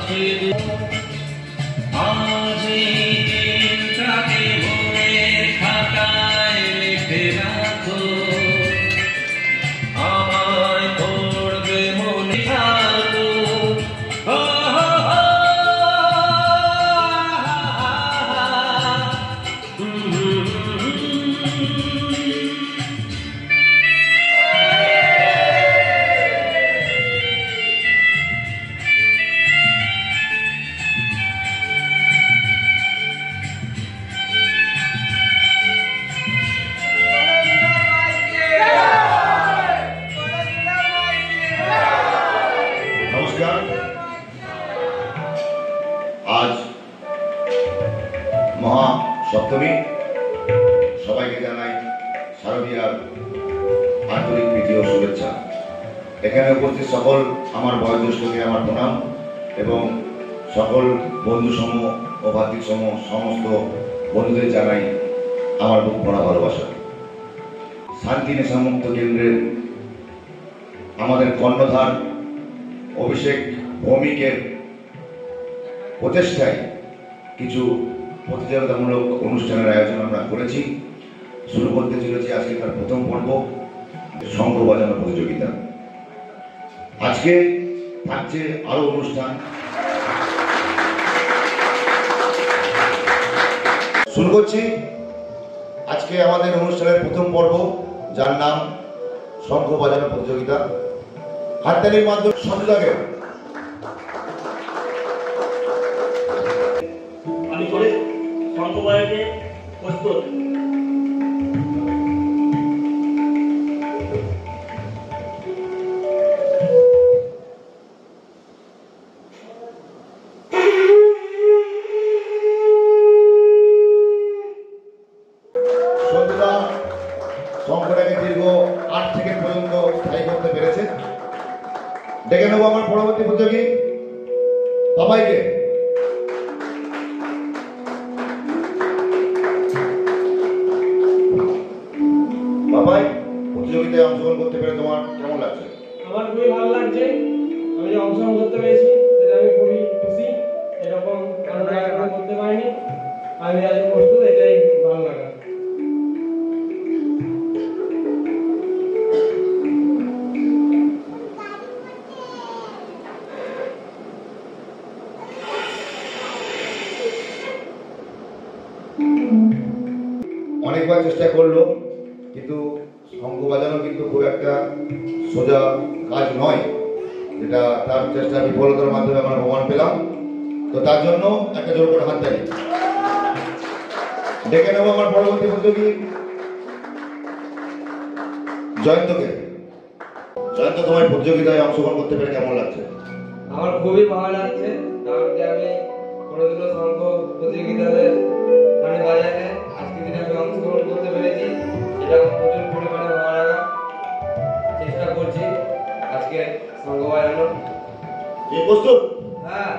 আজ এই দিনটাকে মনে খাতায় রেখে রাখো, আমায় পড়বে মনে থাকো। आज মহা সপ্তমী, সবাইকে জানাই শারদীয়ার আন্তরিক প্রীতি ও শুভেচ্ছা। এখানে উপস্থিত সকল আমার বয়োজ্যেষ্ঠকে আমার প্রণাম এবং সকল বন্ধুসমূহ ও ভাতৃসমূহ সমস্ত বন্ধুদের জানাই আমার বুক ভরা ভালোবাসা। শান্তি নেশামুক্ত কেন্দ্রের আমাদের কর্ণধার অভিষেক ভৌমিকের প্রচেষ্টায় কিছু প্রতিযোগিতামূলক অনুষ্ঠানের আয়োজন আমরা করেছি। শুরু করতে চলেছি আজকে তার প্রথম পর্ব, শঙ্খ বাজানো প্রতিযোগিতা। আজকে থাকছে আরো অনুষ্ঠান। শুরু করছি আজকে আমাদের অনুষ্ঠানের প্রথম পর্ব, যার নাম শঙ্খ বাজানো প্রতিযোগিতা। হাততালির মাধ্যমে সন্তুদাকে আমি করে শঙ্খ বাজাতে প্রস্তুত। সন্তুদা শঙ্খটাকে দীর্ঘ 8 সেকেন্ড পর্যন্ত স্থায়ী করতে পেরেছে। ডেকে নেবো আমার পরবর্তী প্রতিযোগী বাবাইকে। বাবাই, প্রতিযোগিতায় অংশগ্রহণ করতে পেরে তোমার কেমন লাগছে? আমার খুবই ভালো লাগছে। আমি যে অংশগ্রহণ করতে পেরেছি সেটা আমি খুবই খুশি। এরকম কারণ আগে করতে পারিনি, আমি আজ প্রস্তুত, এটাই ভালো লাগা। অনেকবার চেষ্টা করলো, কিন্তু শঙ্খ বাজানো কিন্তু খুব একটা সোজা কাজ নয়, যেটা তার চেষ্টা বিফলতার মাধ্যমে আমরা প্রমাণ পেলাম। তো তার জন্য একটা জোর করে হাততালি। ডেকে নেবো আমার পরবর্তী প্রতিযোগী জয়ন্তকে। জয়ন্ত, তোমার প্রতিযোগিতায় অংশগ্রহণ করতে পেরে কেমন লাগছে? আমার খুবই ভালো লাগছে, কারণ কি আমি কোনোদিনও শঙ্খ প্রতিযোগিতাতে মানে বাজারে আজকের দিনে আমি অংশগ্রহণ করতে পেরেছি। এটা আমার প্রচুর পরিমাণে ভালো লাগা। চেষ্টা করছি আজকে শঙ্খ বাজানোর। কি প্রস্তুত? হ্যাঁ।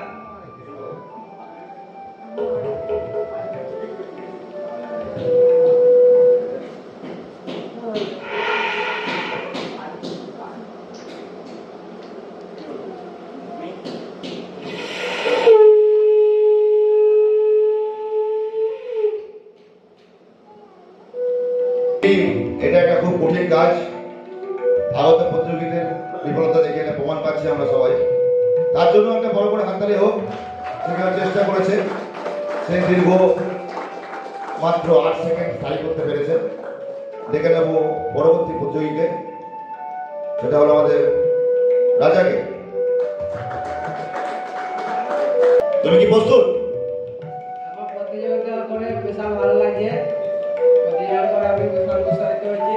এটা একটা খুব কঠিন কাজ। আগত প্রতিযোগীদের বিফলতা দেখে এটা প্রমাণ পাচ্ছি আমরা সবাই। তার জন্য একটা বড় করে হাততালি হোক। সেখানে চেষ্টা করেছে, সে দীর্ঘ মাত্র 8 সেকেন্ড স্থায়ী করতে পেরেছে। দেখে নেব পরবর্তী প্রতিযোগীকে, সেটা হলো আমাদের রাজাকে। তুমি কি প্রস্তুত? আমার প্রতিযোগিতা করে বিশাল ভালো লাগছে। প্রতিযোগিতা করে আমি বিশাল উৎসাহিত হয়েছি।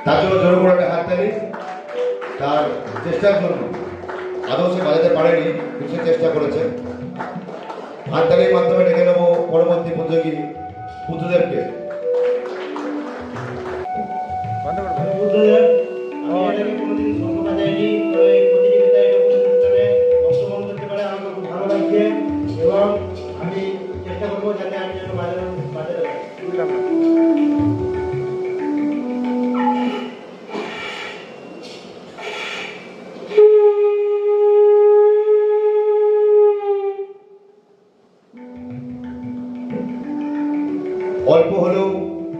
তার জন্য জোর করে একটা হাততালি। তার চেষ্টার জন্য, আদৌ সে বাজাতে পারেনি, কিন্তু সে চেষ্টা করেছে। হাততালির মাধ্যমে ডেকে নেব পরবর্তী প্রতিযোগী পুতুদেরকে। আমি বুদ্ধদেব। আমি এর আগে কোনোদিন শঙ্খ বাজাইনি, তো এই প্রতিযোগিতায় এরকম অনুষ্ঠানে অংশগ্রহণ করতে পারে আমাকে খুব ভালো লাগছে এবং আমি চেষ্টা করবো যাতে আমি যেন বাজাতে পারি। অল্প হলেও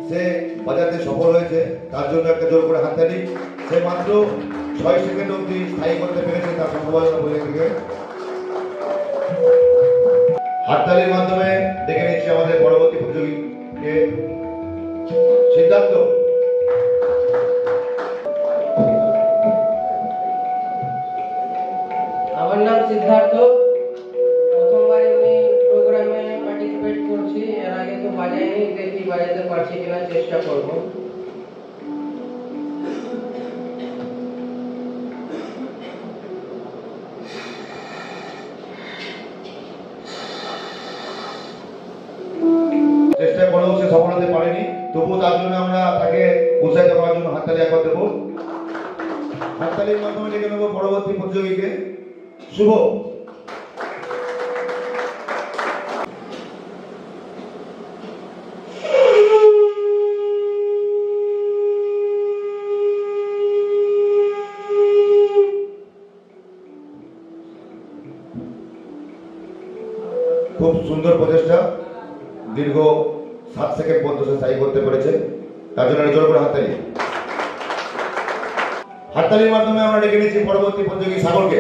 সে বাজাতে সফল হয়েছে, তার জন্য একটা জোর করে হাততালি। সে মাত্র 6 সেকেন্ড অবধি স্থায়ী করতে পেরেছে তার সম্ভাবনা বলে থেকে। হাততালির মাধ্যমে দেখে নিচ্ছি আমাদের পরবর্তী প্রতিযোগীকে, সিদ্ধার্থ। আমার নাম সিদ্ধার্থ। প্রথমবার আমি প্রোগ্রামে পার্টিসিপেট করছি, এর আগে তো বাজাইনি, দেখি বাজাতে পারছি কিনা, চেষ্টা করব। চেষ্টা করেও সে সফল হতে পারেনি, তবুও তার জন্য আমরা তাকে উৎসাহিত করার জন্য হাততালি একবার দেবো। হাততালির মাধ্যমে ডেকে নেবো পরবর্তী প্রতিযোগীকে, শুভ। খুব সুন্দর প্রচেষ্টা, দীর্ঘ 7 সেকেন্ড পর্যন্ত সে স্থায়ী করতে পেরেছে, তার জন্য জোর করে হাততালি। হাততালির মাধ্যমে আমরা ডেকে নিচ্ছি পরবর্তী প্রতিযোগী সাগরকে।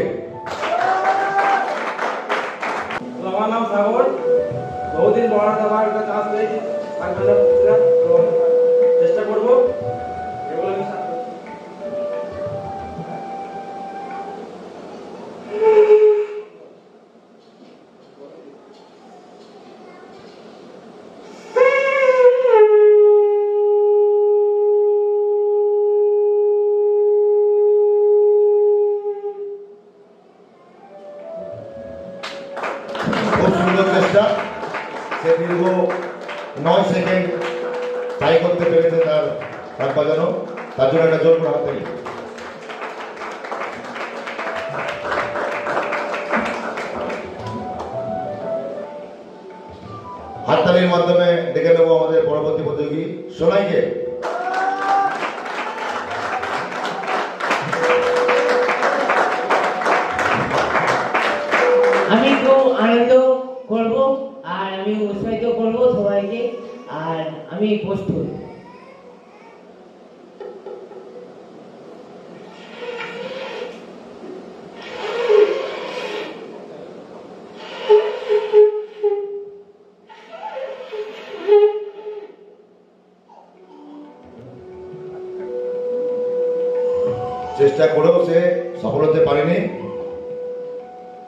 আমার নাম সাগর। বহুদিন বড় দেওয়ার একটা চান্স পেয়েছি, তো চেষ্টা করবো এগুলো আমি সাথে। খুব সুন্দর চেষ্টা, সে দীর্ঘ 9 সেকেন্ড স্থায়ী করতে পেরেছে তার হাত বাজানো, তার জন্য একটা জোর করে হাততালি। হাততালির মাধ্যমে ডেকে নেবো আমাদের পরবর্তী প্রতিযোগী সোনাইকে। আমি খুব আনন্দ করব আর আমি উৎসাহিত করব সবাইকে, আর আমি প্রস্তুত। চেষ্টা করেও সে সফল হতে পারেনি,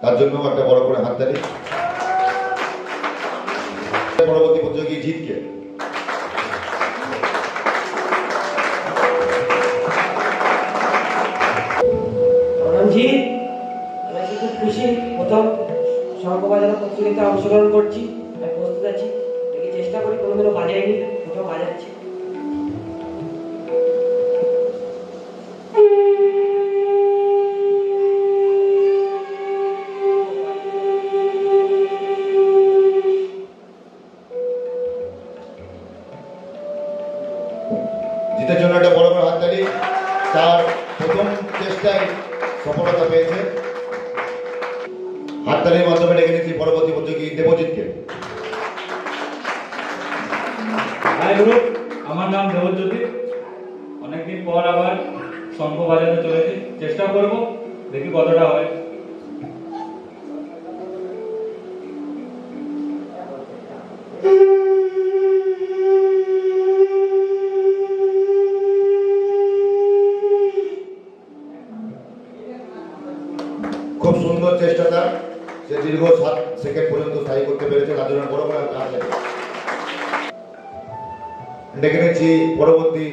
তার জন্য একটা বড় করে হাততালি। পরবর্তী প্রতিযোগী জিতকে। রঞ্জিত, আমি আজকে খুব খুশি, প্রথম শঙ্খ বাজানো প্রতিযোগিতায় অংশগ্রহণ করছি, আমি প্রস্তুত আছি, দেখি চেষ্টা করি, কোনোদিনও বাজাইনি, প্রথম বাজাচ্ছি। জিতের জন্য একটা বড় বড় হাততালি। তার প্রথম চেষ্টায় সফলতা পেয়েছে। হাততালির মাধ্যমে ডেকে নিচ্ছি পরবর্তী প্রতিযোগী দেবজিৎকে। হাই গ্রুপ, আমার নাম দেবজ্যোতি। অনেকদিন পর আবার শঙ্খ বাজাতে চলেছি, চেষ্টা করব, দেখি কতটা হয়। খুব সুন্দর চেষ্টা তার, সে দীর্ঘ 7 সেকেন্ড পর্যন্ত স্থায়ী করতে পেরেছে, তার জন্য বড় বড় হাততালি। ডেকে নিচ্ছি পরবর্তী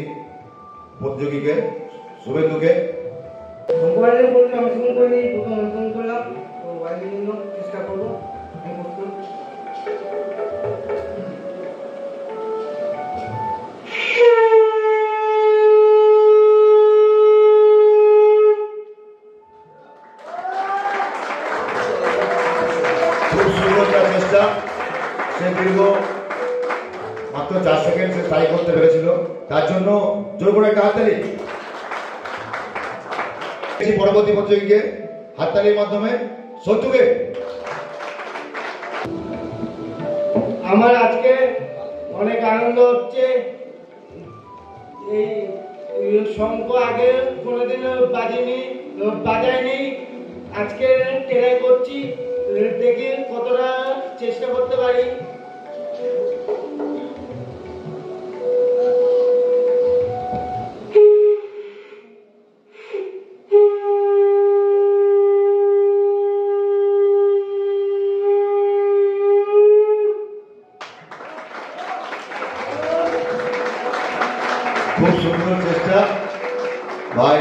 প্রতিযোগীকে, শুভেন্দুকে। শঙ্করবাজারে বলতে অংশগ্রহণ করিনি, প্রথম অংশগ্রহণ করলাম, তো বাজানোর জন্য চেষ্টা করবো, আমি প্রস্তুত। সেকেন্ড সে ট্রাই করতে পেরেছিল, তার জন্য জোর করে একটা হাততালি। পরবর্তী প্রতিযোগীকে হাততালির মাধ্যমে সত্যকে। আমার আজকে অনেক আনন্দ হচ্ছে। এই শঙ্খ আগে কোনোদিন বাজায়নি, আজকে ট্রাই করছি, দেখি কতটা চেষ্টা করতে পারি। খুব সুন্দর চেষ্টা ভাই,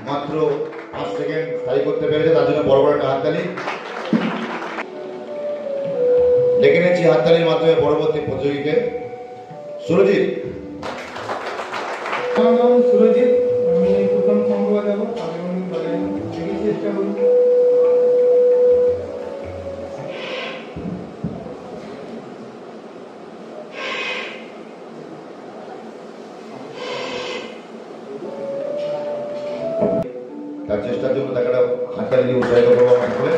মাত্র 5 সেকেন্ড স্থায়ী করতে পেরেছে, তার জন্য বড় বড় একটা হাততালি। ডেকে নিচ্ছি হাততালির মাধ্যমে পরবর্তী প্রতিযোগীকে সুরজিৎ। আমার নাম সুরজিৎ, আমি প্রথম শঙ্খ বাজাবো, আমি দেখি চেষ্টা করি। তার চেষ্টার জন্য তাকে একটা হাততালি দিয়ে উৎসাহিত করবো অনেক করে।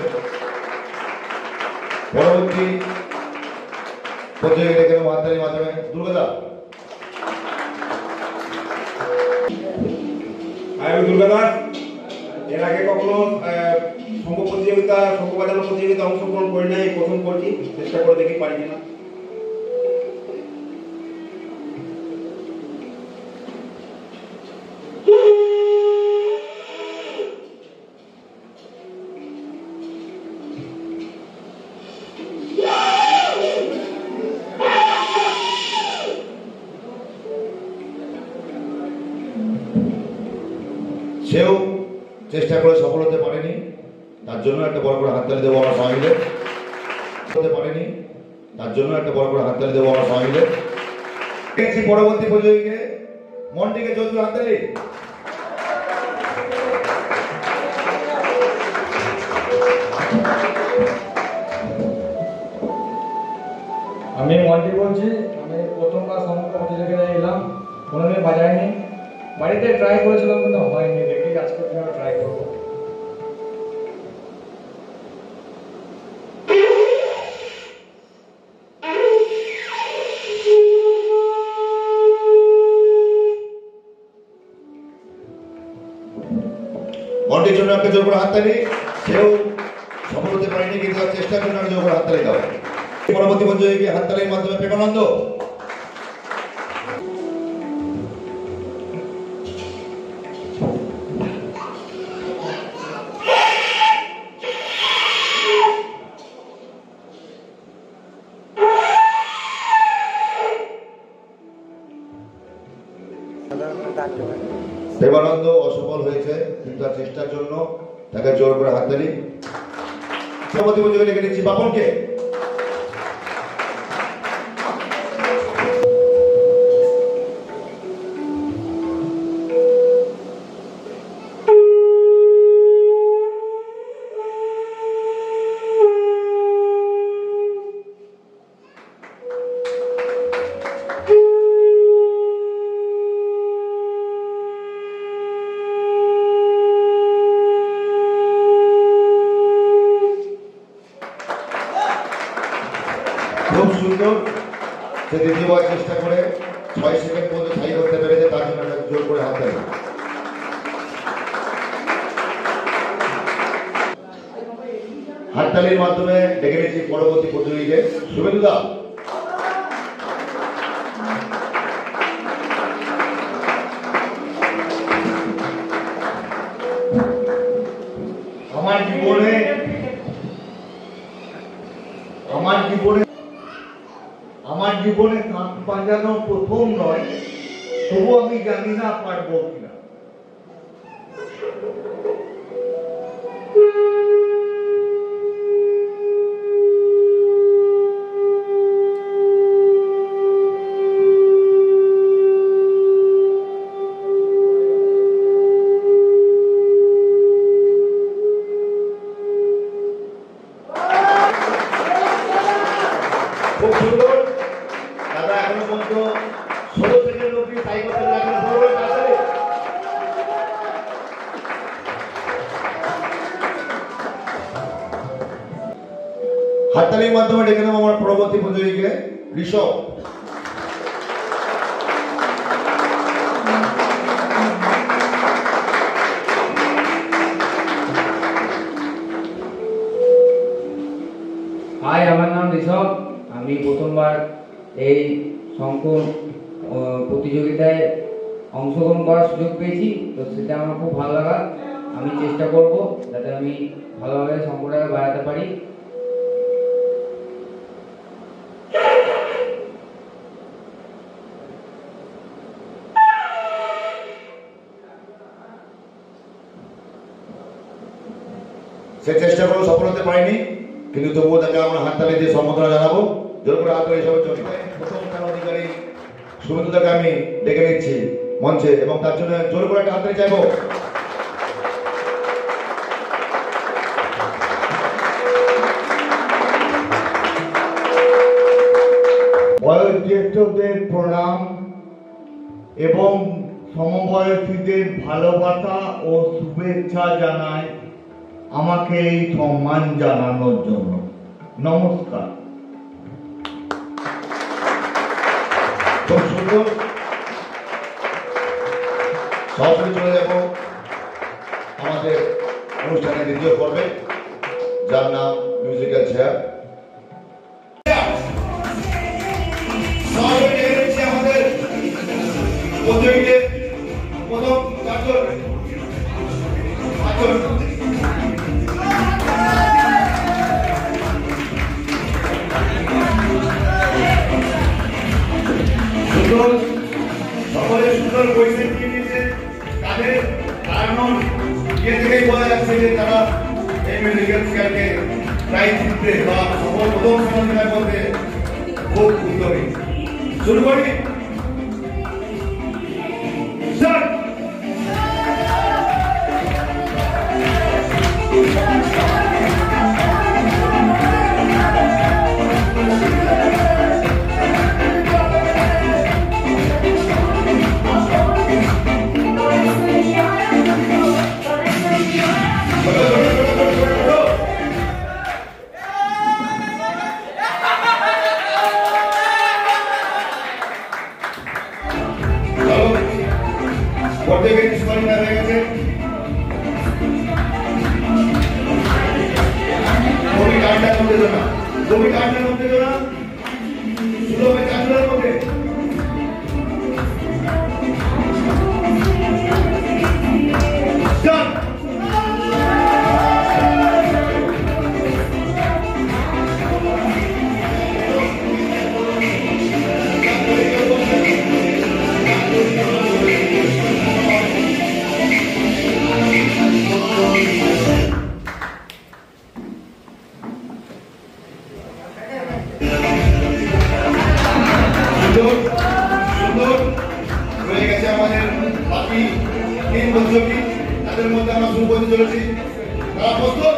পরবর্তী প্রতিযোগী ডেকে নেবো হাততালির মাধ্যমে দুর্গাদা। আমি দুর্গা দাস। এর আগে কখনো শঙ্খ বাজানোর প্রতিযোগিতা অংশগ্রহণ করি নাই, প্রথম করছি, চেষ্টা করে দেখি পারি কিনা। সেও চেষ্টা করে সফল হতে পারেনি, তার জন্য একটা বড় করে হাততালি দেবো আমরা সবাই মিলে। হতে পারেনি, তার জন্য একটা বড় করে হাততালি দেবো আমরা সবাই মিলে। দেখছি পরবর্তী প্রতিযোগীকে মন্টিকে চলবে হাততালি। আমি মন্টি বলছি। আমি প্রথমবার শঙ্খ প্রতিযোগিতায় এলাম, কোনোদিন বাজাইনি, বাড়িতে ট্রাই করেছিলাম কিন্তু হয়নি, দেখি আজকে ট্রাই করবো। মন্টির জন্য একটা জোর করে হাততালি। সেও সফল হতে পারেনি, কিন্তু তার চেষ্টার জন্য একটা জোর করে হাততালি দাও। পরবর্তী প্রতিযোগীকে হাততালির মাধ্যমে প্রেমানন্দ। প্রেমানন্দ অসফল হয়েছে, কিন্তু তার চেষ্টার জন্য তাকে জোর করে হাততালি। পরবর্তী প্রতিযোগী ডেকে নিচ্ছি বাপনকে। খুব সুন্দর, সে দ্বিতীয়বার চেষ্টা করে 6 সেকেন্ড পর্যন্ত স্থায়ী করতে পেরেছে, তার জন্য একটা জোর করে হাততালি। হাততালির মাধ্যমে ডেকে নিচ্ছি পরবর্তী প্রতিযোগীকে শুভেন্দু দা। আমার জীবনে কান বাজানো প্রথম নয়, তবু আমি জানি না পারবো কিনা। খুব সুন্দর দাদা, এখনো পর্যন্ত হাততালির মাধ্যমে ডেকে নেব আমার পরবর্তী প্রতিযোগীকে ঋষভ। হাই, আমার নাম ঋষভ। আমি প্রথমবার এই শঙ্খ প্রতিযোগিতায় অংশগ্রহণ করার সুযোগ পেয়েছি, তো সেটা আমার খুব ভালো লাগা। আমি চেষ্টা করব যাতে আমি ভালোভাবে শঙ্খটাকে বাড়াতে পারি। সে চেষ্টা করে সফল হতে পারেনি, কিন্তু তবুও তাকে আমরা হাততালি দিয়ে সম্বোধনা জানাবো। জোর করে হাততালি হিসাবে চলি। প্রথম স্থান অধিকারী সুমিত্রাকে আমি ডেকে নিচ্ছি মঞ্চে, এবং তার জন্য জোর করে একটা হাততালি চাইবো। বয়োজ্যেষ্ঠদের প্রণাম এবং সমবয়সীদের ভালোবাসা ও শুভেচ্ছা জানাই আমাকে এই সম্মান জানানোর জন্য। নমস্কার। খুব সুন্দর। সরাসরি চলে যাব আমাদের অনুষ্ঠানের দ্বিতীয় পর্বে, যার নাম মিউজিক্যাল চেয়ার। আমাদের প্রতিযোগীদের প্রথম চারজন সকলে সুন্দর পরিস্থিতি দিয়ে দিয়েছে। তাদের কারণ ইয়ে থেকেই বোঝা যাচ্ছে যে তারা এই মিউজিক্যাল চেয়ারকে প্রাইজ দিতে বা সফল প্রথম সমাধানের মধ্যে খুব উদ্যমী। শুরু করি। তাদের মধ্যে আমরা শুরু করতে চলেছি। তারা প্রস্তুত?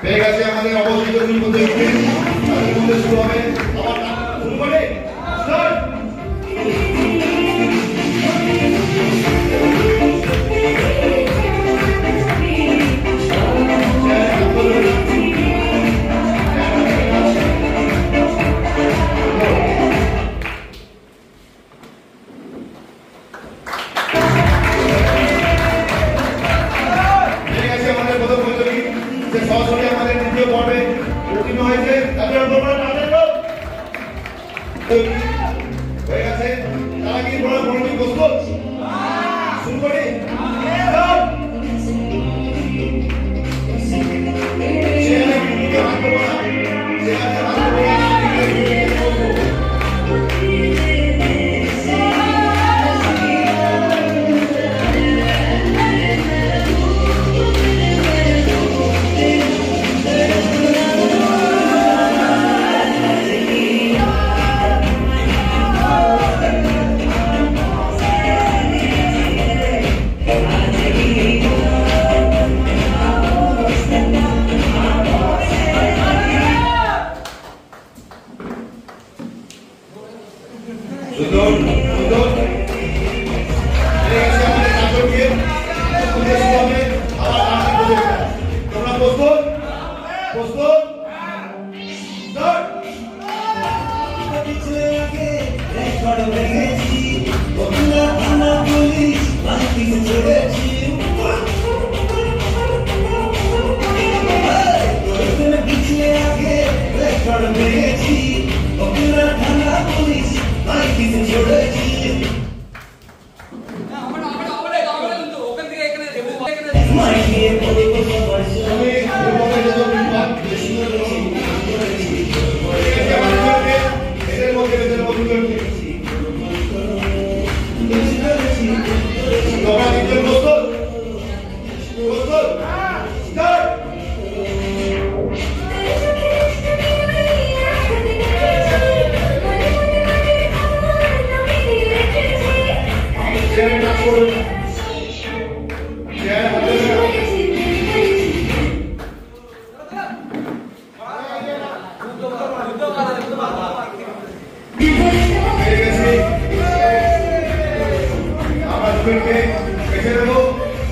পেয়ে গেছে আমাদের অবস্থিত দুই প্রতিযোগী। তাদের মধ্যে শুরু হবে আমার শুরু করে স্টার্ট। সরাসরি আমাদের দ্বিতীয় পর্বে উত্তীর্ণ হয়েছে। তাদের হয়ে গেছে। তারা কি প্রস্তুত? শুরু করি। প্রস্তুত স্টার্ট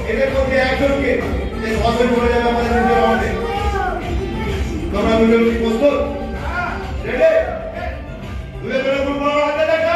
এদের মধ্যে একজনকে যে সহজে পড়ে যাবে আমাদের নিজের আমাদের তোমরা দুজন কি প্রস্তুত রেডি দুজন ধরে গ্রুপ বানাও হাতে দেখা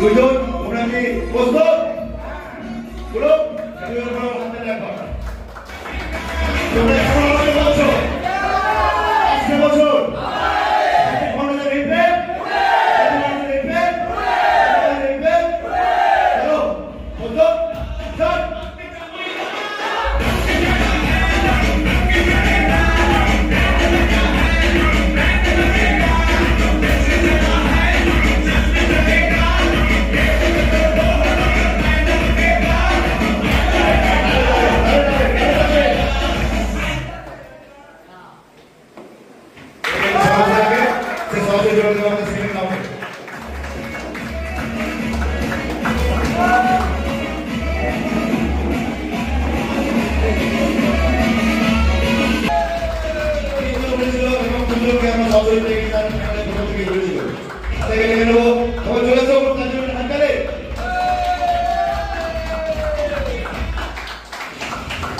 দুজন তোমরা কি প্রস্তুত? বলো খেলোয়াড় বলো হাতে রাখো। তোমরা কেমন আমাকে বলছো? আসছে বছর মনে রেখবে চলো প্রস্তুত স্টার্ট।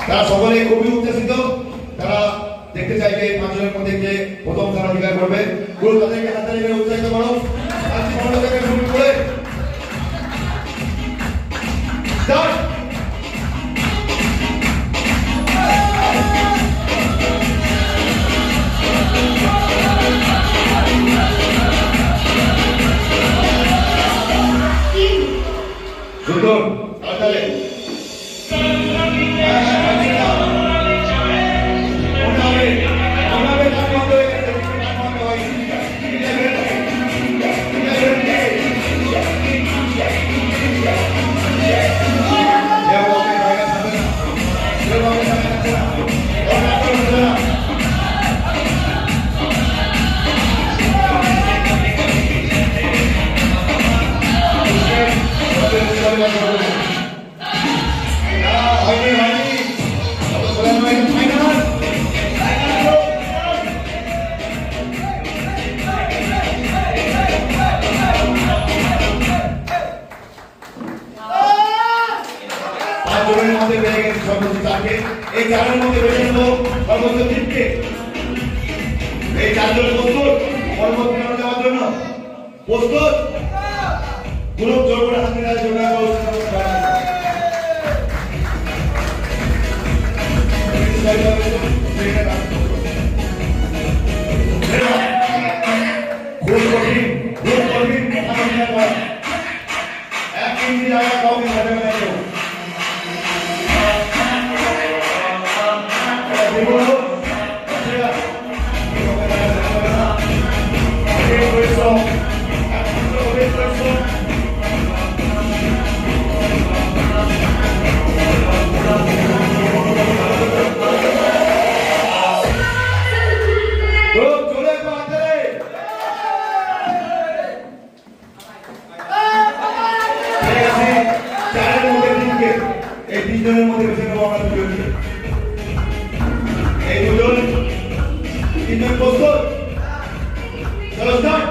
তারা সকলে খুবই উচ্ছ্বসিত। তারা দেখতে চাইবে পাঁচজনের মধ্যে কে প্রথম স্থান অধিকার করবে। গুরু তাদেরকে হাততালি দিয়ে উৎসাহিত করো। আজকে মনে থেকে শুরু করে স্টার্ট। সুন্দর তাহলে এই চারের মধ্যে বেছে নেব সর্বোচ্চ টিমকে। এই চারজন প্রস্তুত পরবর্তী রাউন্ডে যাওয়ার জন্য? প্রস্তুত? গ্রুপ জোর করে হাতে নিয়ে জোর খুব কঠিন এক মিনিট জায়গা কাউকে ঘাটে না। এই তিনজনের মধ্যে বেছে নেবো আমরা দুজনকে। এই দুজন তিনজন প্রস্তুত? চলো স্টার্ট।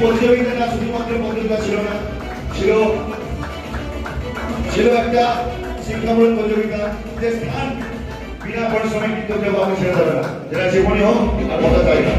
প্রতিযোগিতাটা শুধুমাত্র প্রতিযোগিতা ছিল না, ছিল একটা শিক্ষামূলক প্রতিযোগিতা, যে স্থান বিনা পরিশ্রমে কিন্তু কেউ কাউকে ছেড়ে দেবে না, যেটা জীবনী হোক আর কথা চাই না।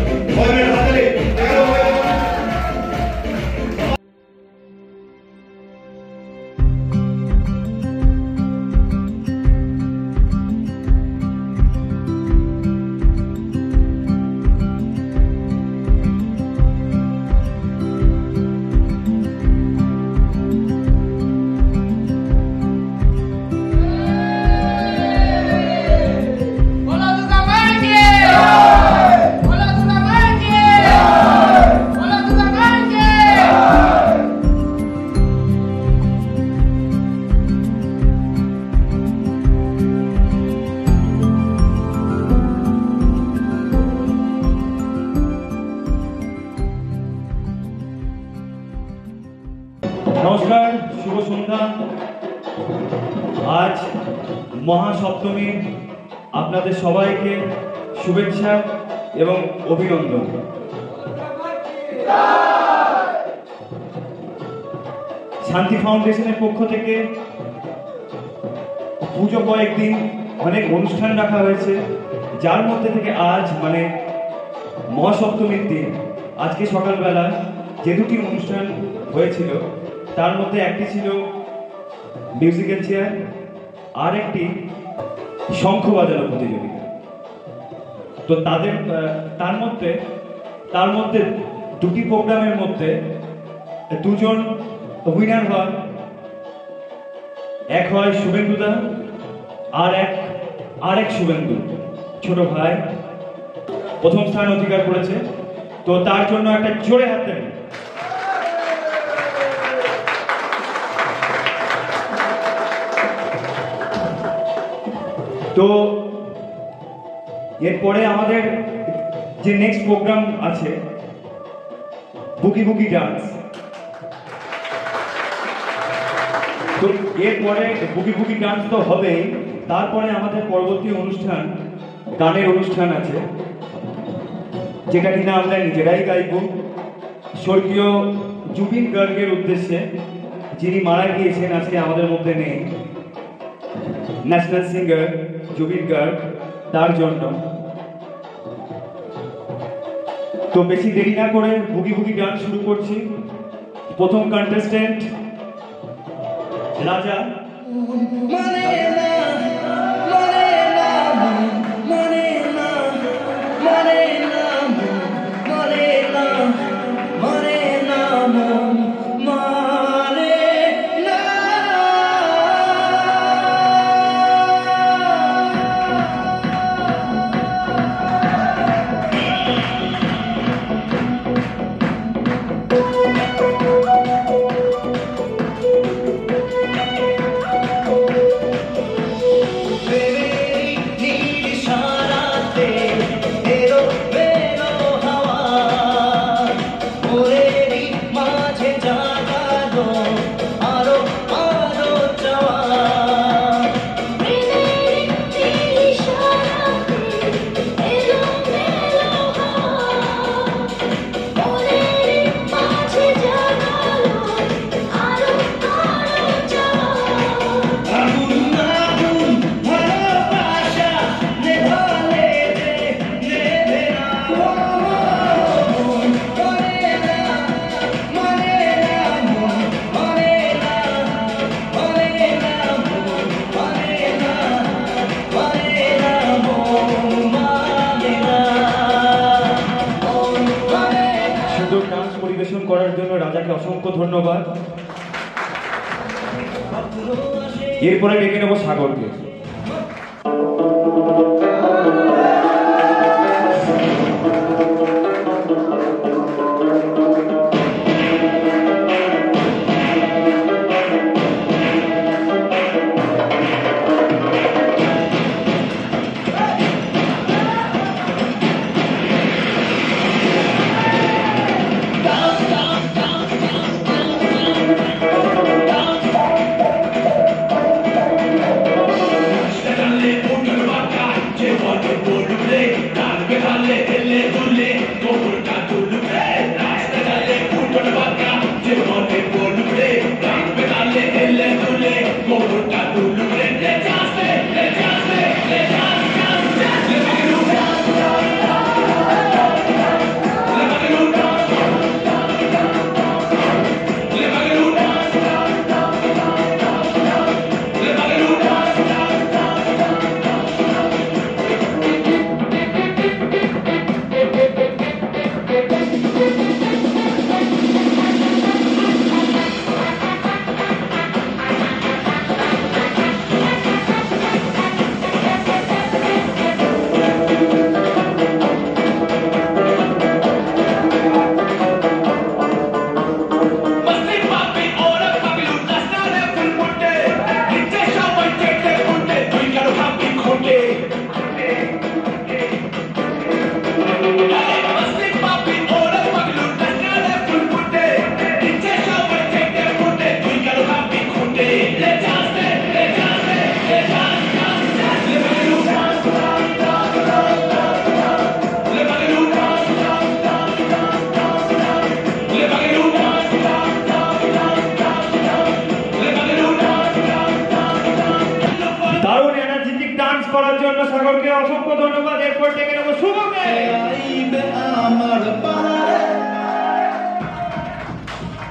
নমস্কার, শুভ সন্ধ্যা। আজ মহাসপ্তমী, আপনাদের সবাইকে শুভেচ্ছা এবং অভিনন্দন। শান্তি ফাউন্ডেশনের পক্ষ থেকে পুজো কয়েকদিন অনেক অনুষ্ঠান রাখা হয়েছে, যার মধ্যে থেকে আজ মানে মহাসপ্তমীর দিন আজকে সকালবেলা যে দুটি অনুষ্ঠান হয়েছিল তার মধ্যে একটি ছিল মিউজিক্যাল চেয়ার, আর একটি শঙ্খ বাজানো প্রতিযোগিতা। তো তার মধ্যে দুটি প্রোগ্রামের মধ্যে দুজন উইনার হয়, এক হয় শুভেন্দুদা আর এক শুভেন্দু ছোট ভাই প্রথম স্থান অধিকার করেছে। তো তার জন্য একটা জোরে হাত দেবেন। তো এরপরে আমাদের যে নেক্সট প্রোগ্রাম আছে বুকি বুকি ডান্স। তো এরপরে বুকি বুকি ডান্স তো হবেই, তারপরে আমাদের পরবর্তী অনুষ্ঠান গানের অনুষ্ঠান আছে, যেটা কিনা আমরা নিজেরাই গাইব স্বর্গীয় জুবিন গার্গের উদ্দেশ্যে, যিনি মারা গিয়েছেন, আজকে আমাদের মধ্যে নেই, ন্যাশনাল সিঙ্গার জুবিন গার্গ, তার জন্য। তো বেশি দেরি না করে বুকি বুকি গান শুরু করছি। প্রথম কন্টেস্টেন্ট রাজা। করার জন্য রাজাকে অসংখ্য ধন্যবাদ। এরপরে ডেকে নেব সাগরকে। What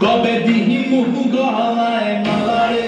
কবে দিহি মুখ গলায় মালারে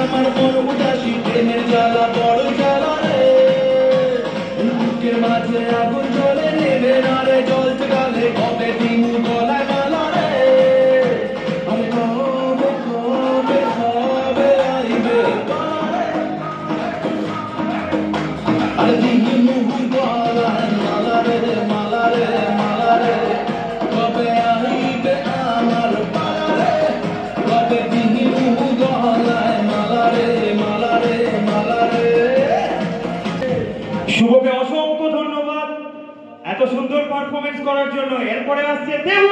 আমার মন উদাসী প্রেমের জ্বালা বড় জ্বালা রে বুকের মাঝে আগুন জ্বলে নেবে না রে জল গালে কবে দিমু গলায় মালা রে আমি কবে কবে কবে আইবে আরে দিমু গলায় মালা রে মালা রে মালা রে কবে আইবে আমার পালা রে কবে দিমু গলায় শুভকে অসংখ্য ধন্যবাদ এত সুন্দর পারফরমেন্স করার জন্য। এরপরে আসছে দেব।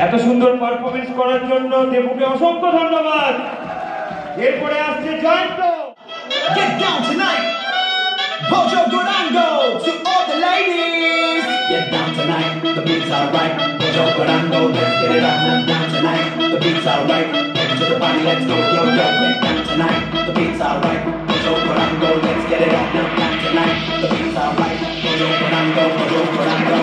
এত সুন্দর পারফরমেন্স করার জন্য দেবুকে অসংখ্য ধন্যবাদ। এরপরে আসছে Jayanta. Get down tonight, Pojo Durango, to all the ladies. Get down tonight, the beats are right. Pojo Durango, let's get it on down tonight. The beats are right. Take it to the party, let's go, yo yo. Get down tonight, the beats are right. Pojo Durango, let's get it on down tonight. The beats are right. Pojo Durango, Pojo Durango.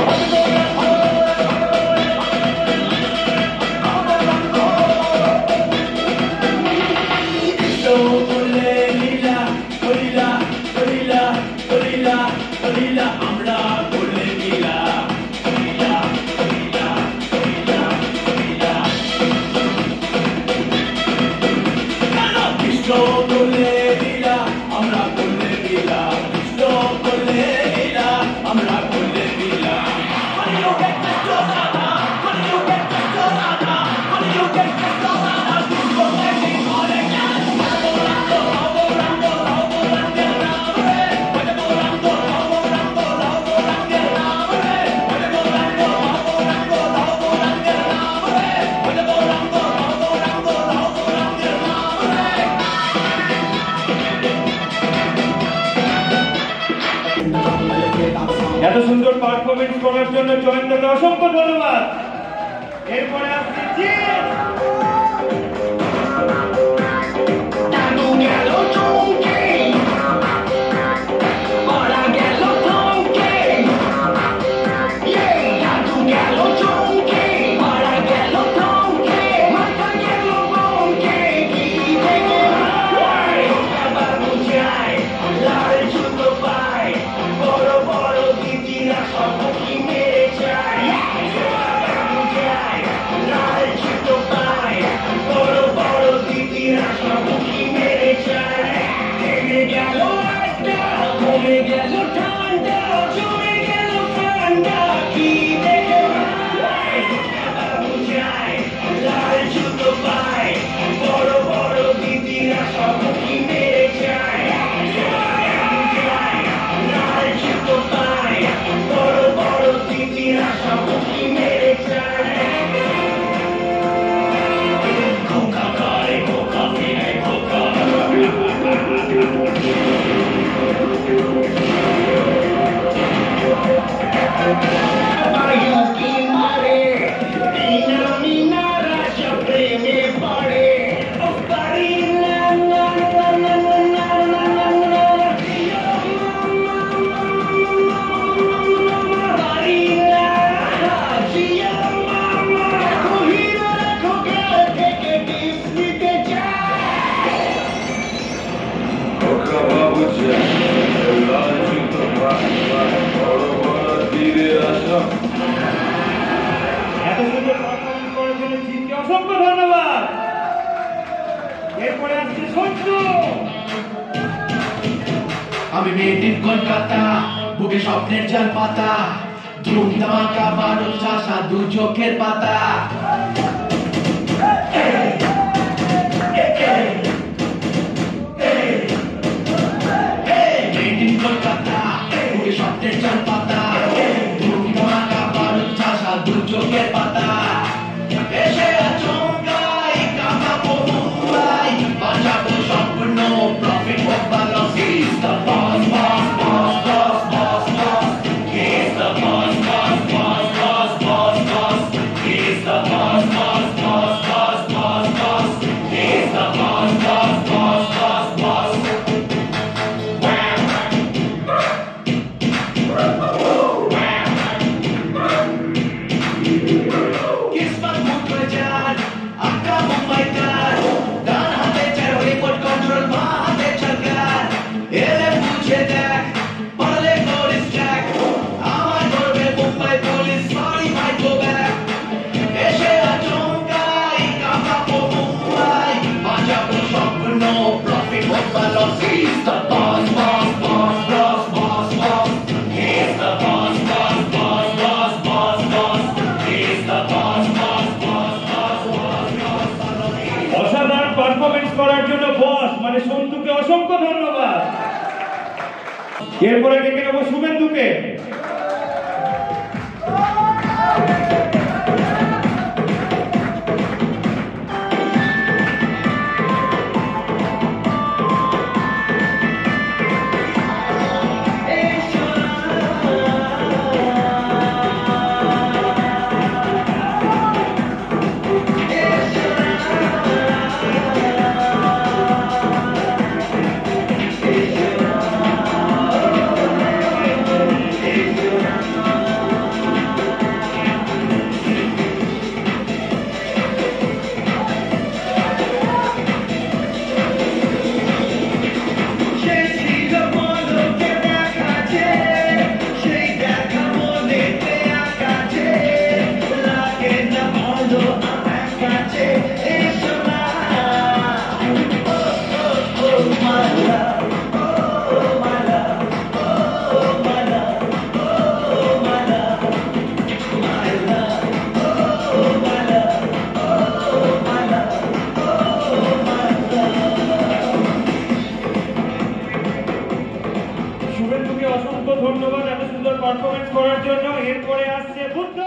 Let's get এত সুন্দর performance করার জন্য জয়ন্তকে অসংখ্য ধন্যবাদ। এরপরে আসছে জিৎ। এত সুন্দর পারফরমেন্স করার জন্য জিতকে অসংখ্য ধন্যবাদ। এরপরে আসছে সঞ্জু। আমি মেড ইন কলকাতা, বুকে স্বপ্নের জাল পাতা, ধুম ধামাকা বারুদ চাষা দু চোখের পাতা। মেড ইন কলকাতা, বুকে স্বপ্নের জাল পাতা, ধুম ধামাকা বারুদ চাষা দু চোখের পাতা। এসে আচমকাই কাঁপাবো মুম্বাই, বাঁচাবো স্বপ্ন, প্রফিট হোক বা loss. He's the boss, boss, boss, boss, boss, boss. He's the boss, boss, boss, boss, boss, boss. He's the boss, boss, boss, boss, boss, boss. He's the boss, boss, boss, boss, boss. Kismat mutlu jalan, akka Mumbai kan. Dan hate chal remote control, ma hate chal gan. Ele puche dek, parle police track. Amar korbe Mumbai police, sorry might go back. Eshe achomkai, kapapo Mumbai. Bajabo shopno, profit hok ba loss. He's the boss, boss, boss, boss, boss, boss. He's the boss, boss, boss, boss, boss, boss. He's the boss, boss, boss, boss, boss, boss. অসাধারণ performance করার জন্য বস মানে সন্তুকে অসংখ্য ধন্যবাদ। এরপরে ডেকে নেব শুভেন্দুকে। শুভেন্দুকে অসংখ্য ধন্যবাদ এত সুন্দর পারফরমেন্স করার জন্য। এরপরে আসছে বুদ্ধ।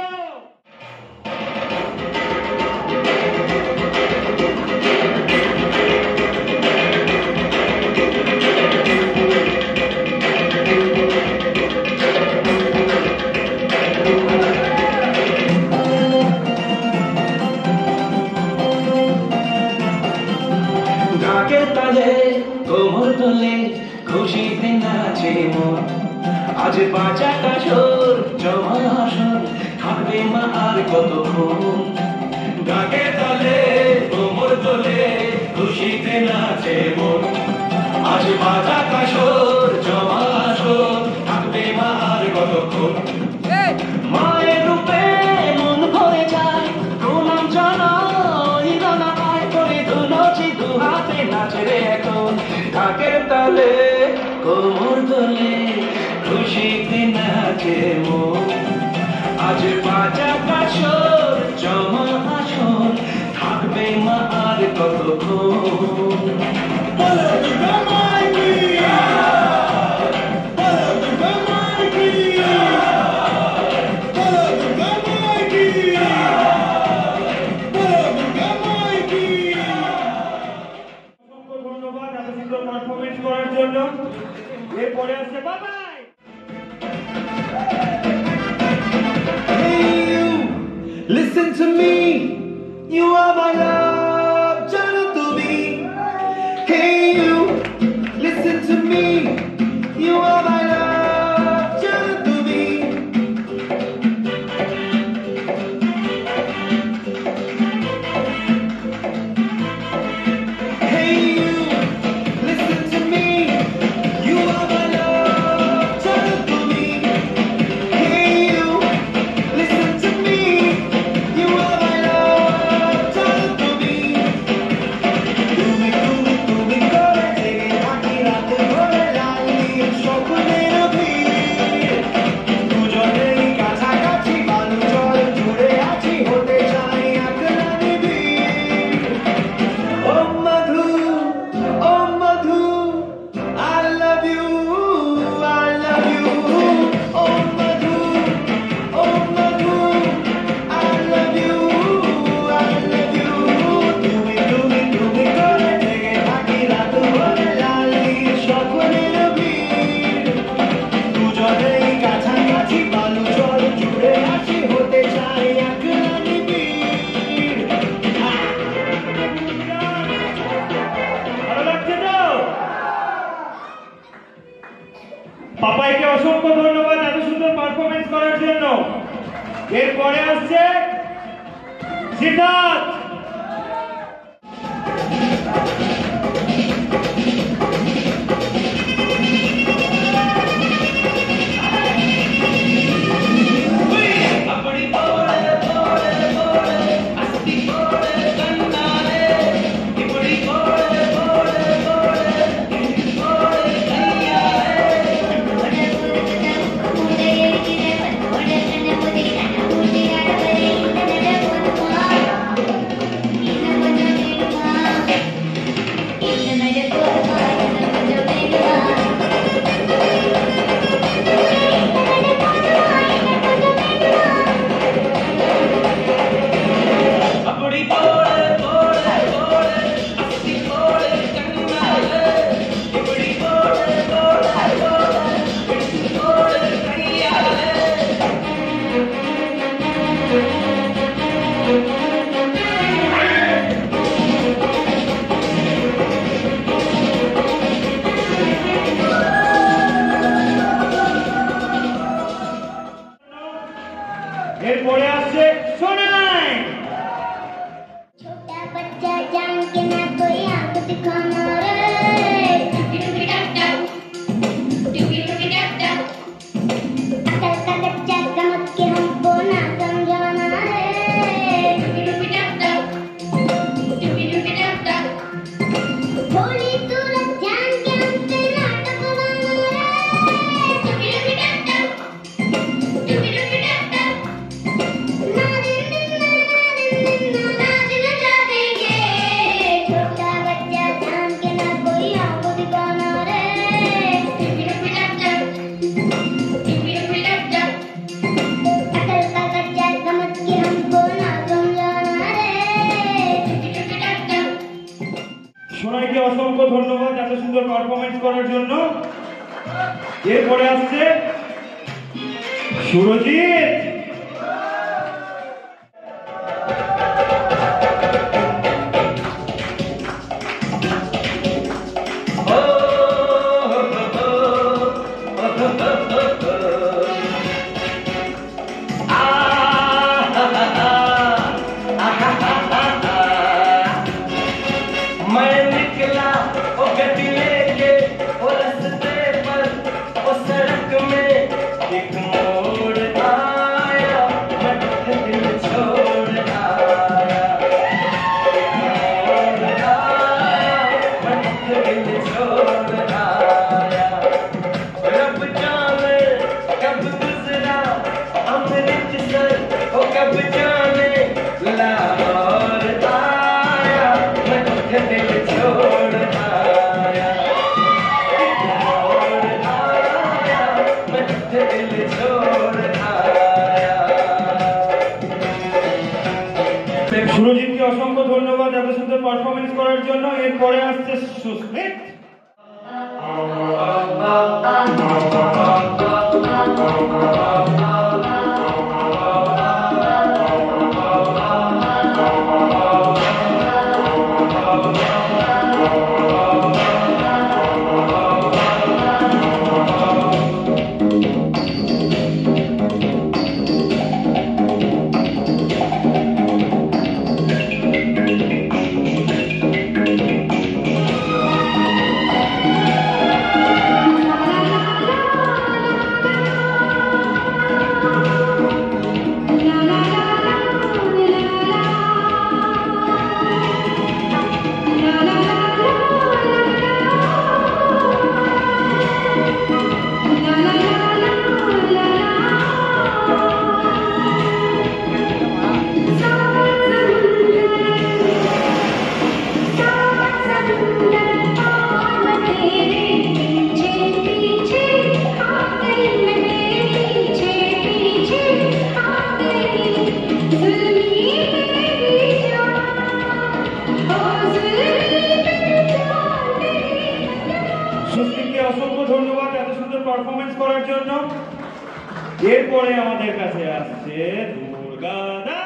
নাচে মন আজ বাঁচা কাশর জমা আসর থাকবে মা আর কতক্ষণ গাকে তালে কোমর তোলে খুশিতে নাচে মন আজ বাঁচা কাশর জমা আসর থাকবে মা আর কতক্ষণ মায়ের রূপে মন ভরে যায় প্রণাম জানাই রানা পায় করে দুলছি দু হাতে নাচে রে এখন ঢাকের তালে কোমর তোলে খুশিতে নাচে মন আজ বাজা কাশর জমা আসর থাকবে মা আর কতক্ষণ বলো দুর্গা মাই কি বলো দুর্গা মাই কি বলো দুর্গা মাই কি বলো দুর্গা মাই কি অসংখ্য ধন্যবাদ এত সুন্দর পারফরমেন্স করার জন্য। এরপরে আসছে বাবাই। Hey you, listen to me. You are my love, Jana to me. Hey you, listen to me. You are my love, Jana to me. Hey you, listen to me. You are my love, Jana to me. Hey you, listen to me. You are my love, Jana to me. তুমি করে জেগে থাকি রাত ভরে লাল নীল স্বপ্নের ভিড় দুজনেই কাছাকাছি বালু জল জুড়ে আছি হতে চাই একলা নিবিড় ও মধু I love you O Madhu I love you তুমি করে জেগে থাকি রাত ভরে লাল নীল স্বপ্নের ভিড় দুজনেই কাছাকাছি বালু জল জুড়ে আছি হতে চাই একলা নিবিড় ভালো লাগছে তো? পাপাইকে অসংখ্য ধন্যবাদ এত সুন্দর পারফরমেন্স করার জন্য। এরপরে আসছে সিদ্ধার্থ। अपनी बोले बोले बोले अस्ती बोले कन्नाले इपड़ी बोले बोले बोले बोले कन्याले अपनी बोले बोले बोले अस्ती बोले कन्नाले इपड़ी बोले बोले बोले बोले कन्याले এরপরে আসছে সোনাই। छोटा बच्चा जान के ना कोई आंख दिखाना रे टुकी टुकी टक टक टुकी टुकी टक टक अकल का कच्चा समझ के हमको ना समझाना रे टुकी टुकी टक टक टुकी टुकी टक टक भोली सूरत जान के हमसे नाटक बनाना रे टुकी टुकी टक टक टुकी टुकी टक टक ना दिन ना दिन जा देंगे छोटा बच्चा जान के ना कोई आंख दिखाना रे टुकी टुकी टक टक टुकी टुकी टक टक अकल का कच्चा समझ के हमको ना समझाना रे टुकी टुकी टक टक সোনাইকে অসংখ্য ধন্যবাদ এত সুন্দর পারফরমেন্স করার জন্য। এরপরে আসছে সুরজিৎ। সুরজিৎকে অসংখ্য ধন্যবাদ এত সুন্দর পারফরমেন্স করার জন্য। এরপরে আসছে সুস্মিত। সুস্মিতকে অসংখ্য ধন্যবাদ এত সুন্দর পারফরমেন্স করার জন্য। এরপরে আমাদের কাছে আসছে দুর্গা দা।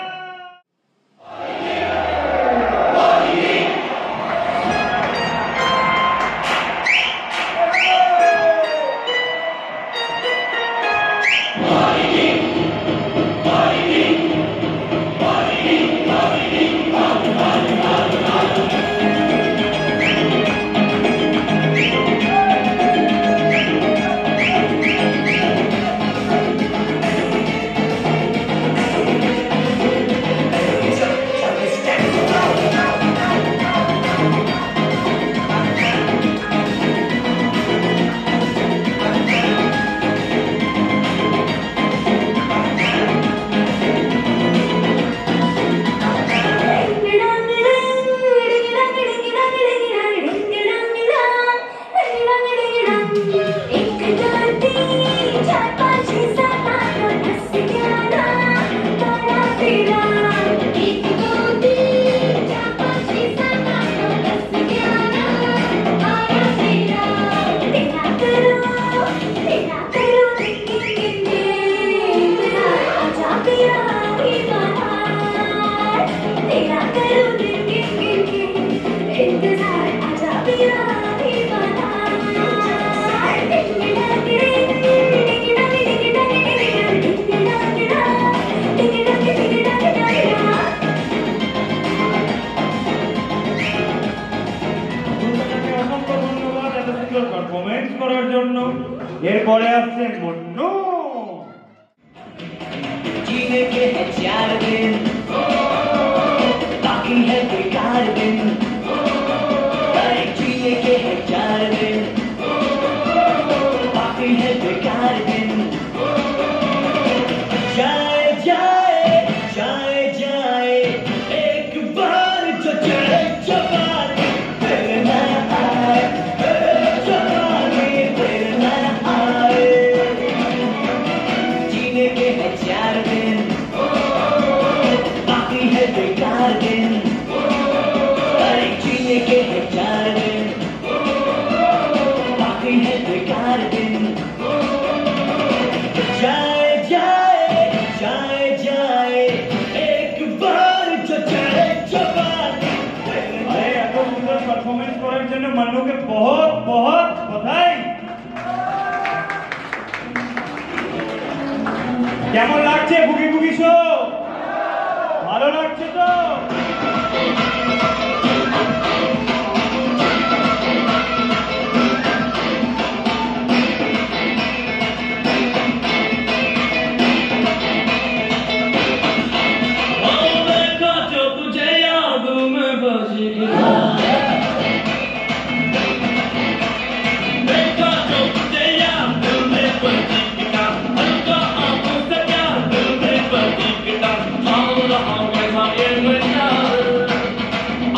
পারফরমেন্স করার জন্য। এরপরে আসছে মন্নু। जीने के है 4 दिन, बाकी है बेकार दिन। अरे जीने के है 4 दिन, बाकी है बेकार दिन। जाए जाए जाए जाए एक बार जो चढ़े जवानी, फिर न आए जवानी, फिर न आए। जीने के है 4 दिन, बाकी है बेकार दिन। अरे जीने के है 4 दिन, बाकी है बेकार दिन। जाए जाए जाए जाए एक बार जो चढ़े जवानी। अरे এত সুন্দর পারফরমেন্স করার জন্য মন্নুকে बहुत बहुत बधाई। কেমন লাগছে বুগি বুগি শো? ভালো লাগছে তো?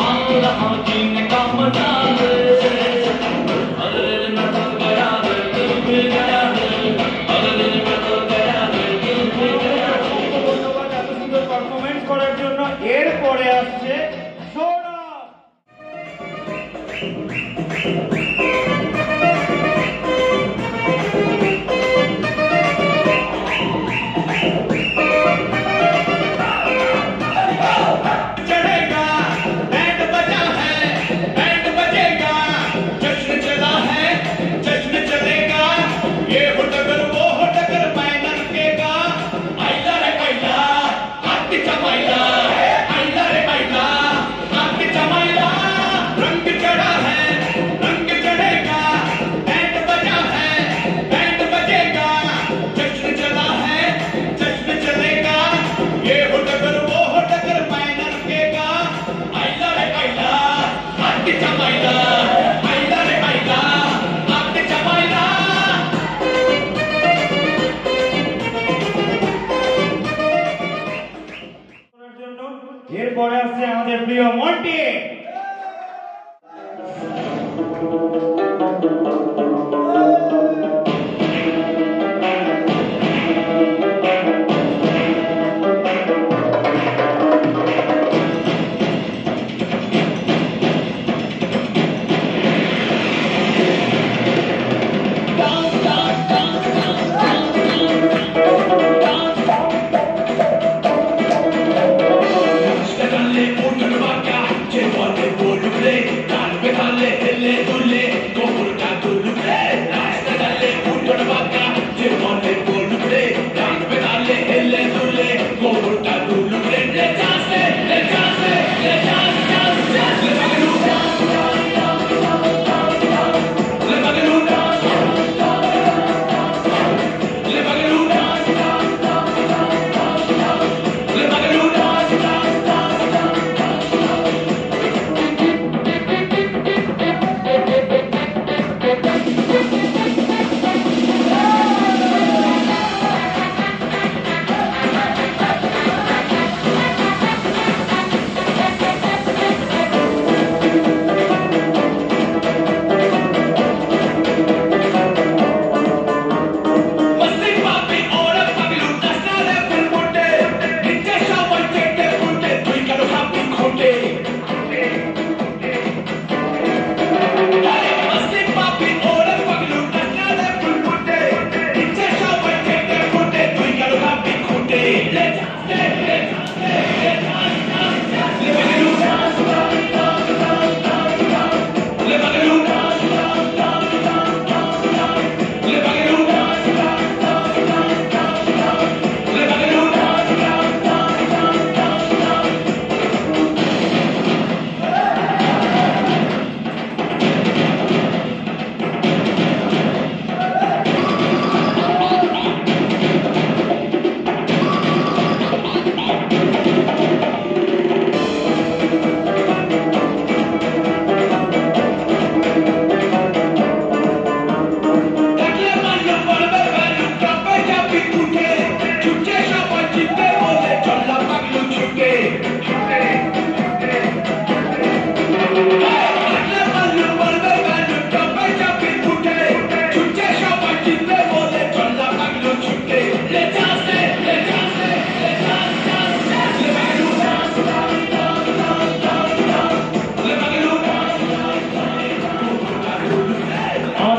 All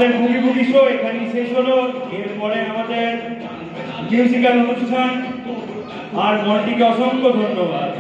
আমাদের বুগি বুগি শো এখানেই শেষ হলো। এরপরে আমাদের মিউজিক্যাল অনুষ্ঠান। আর মন্টিকে অসংখ্য ধন্যবাদ।